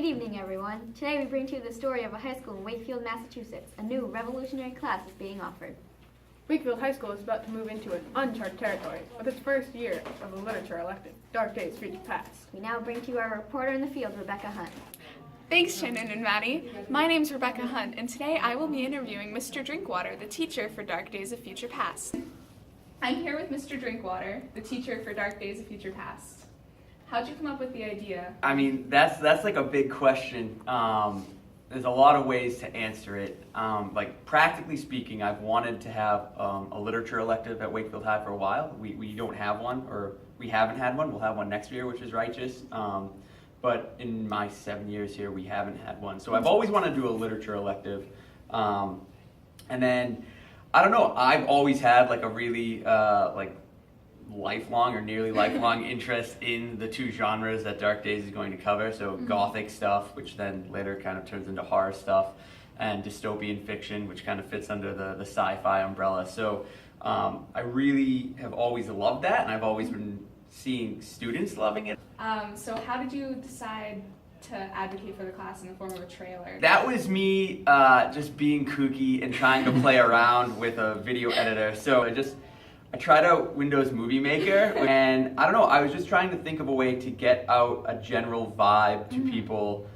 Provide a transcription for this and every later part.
Good evening, everyone. Today we bring to you the story of a high school in Wakefield, Massachusetts. A new revolutionary class is being offered. Wakefield High School is about to move into an uncharted territory with its first year of a literature elective, Dark Days, Future Past. We now bring to you our reporter in the field, Rebecca Hunt. Thanks, Shannon and Maddie. My name's Rebecca Hunt, and today I will be interviewing Mr. Drinkwater, the teacher for Dark Days of Future Past. I'm here with Mr. Drinkwater, the teacher for Dark Days of Future Past. How'd you come up with the idea? I mean, that's like a big question. There's a lot of ways to answer it. Like practically speaking, I've wanted to have a literature elective at Wakefield High for a while. We don't have one, or we haven't had one. We'll have one next year, which is righteous. But in my 7 years here, we haven't had one. So I've always wanted to do a literature elective. And then, I don't know, I've always had like a really lifelong or nearly lifelong interest in the two genres that Dark Days is going to cover. So gothic stuff, which then later kind of turns into horror stuff, and dystopian fiction, which kind of fits under the sci-fi umbrella. So I really have always loved that, and I've always been seeing students loving it. So how did you decide to advocate for the class in the form of a trailer? That was me just being kooky and trying to play around with a video editor. So I tried out Windows Movie Maker, and I don't know, I was just trying to think of a way to get out a general vibe to people,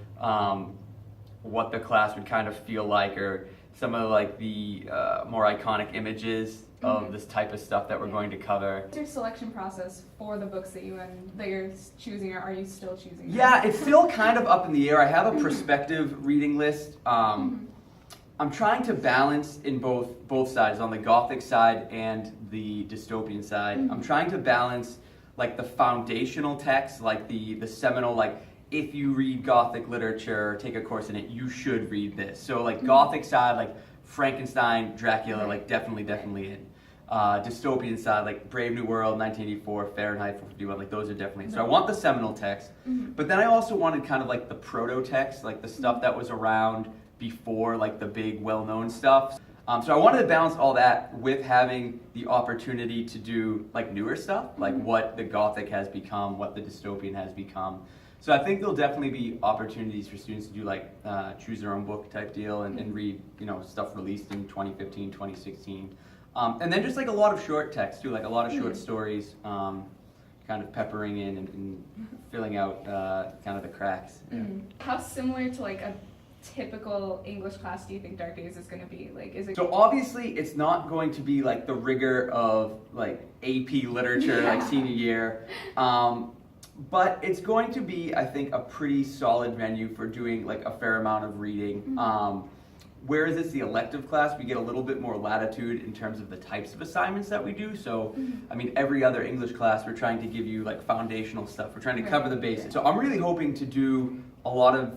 what the class would kind of feel like, or some of like the more iconic images of this type of stuff that we're going to cover. What's your selection process for the books that you're choosing, or are you still choosing? Yeah, it's still kind of up in the air. I have a prospective reading list. I'm trying to balance in both sides, on the gothic side and the dystopian side. I'm trying to balance like the foundational text, like the seminal, like if you read gothic literature or take a course in it, you should read this. So like gothic side, like Frankenstein, Dracula, like definitely in. Dystopian side, like Brave New World, 1984, Fahrenheit 451, like those are definitely. So I want the seminal text, but then I also wanted kind of like the proto-text, like the stuff that was around before like the big well-known stuff. So I wanted to balance all that with having the opportunity to do like newer stuff, like what the gothic has become, what the dystopian has become. So I think there'll definitely be opportunities for students to do like choose their own book type deal and read, you know, stuff released in 2015, 2016. And then just like a lot of short text too, like a lot of short stories, kind of peppering in and filling out kind of the cracks. Yeah. How similar to like a typical English class do you think Dark Days is going to be? Like, is it? So obviously it's not going to be like the rigor of like AP literature like senior year, but it's going to be, I think, a pretty solid venue for doing like a fair amount of reading. Whereas it's the elective class, we get a little bit more latitude in terms of the types of assignments that we do. So, I mean, every other English class, we're trying to give you like foundational stuff. We're trying to cover the basics. So I'm really hoping to do a lot of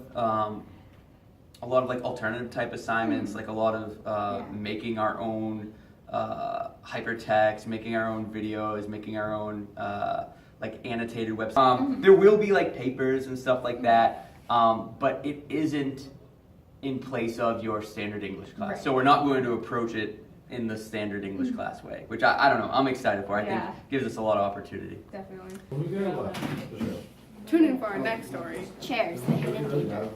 like alternative type assignments, like a lot of making our own hypertext, making our own videos, making our own like annotated websites. There will be like papers and stuff like that, but it isn't in place of your standard English class. Right. So we're not going to approach it in the standard English class way, which I don't know, I'm excited for. I think gives us a lot of opportunity. Definitely. Tune in for our next story. Chairs, the hidden danger.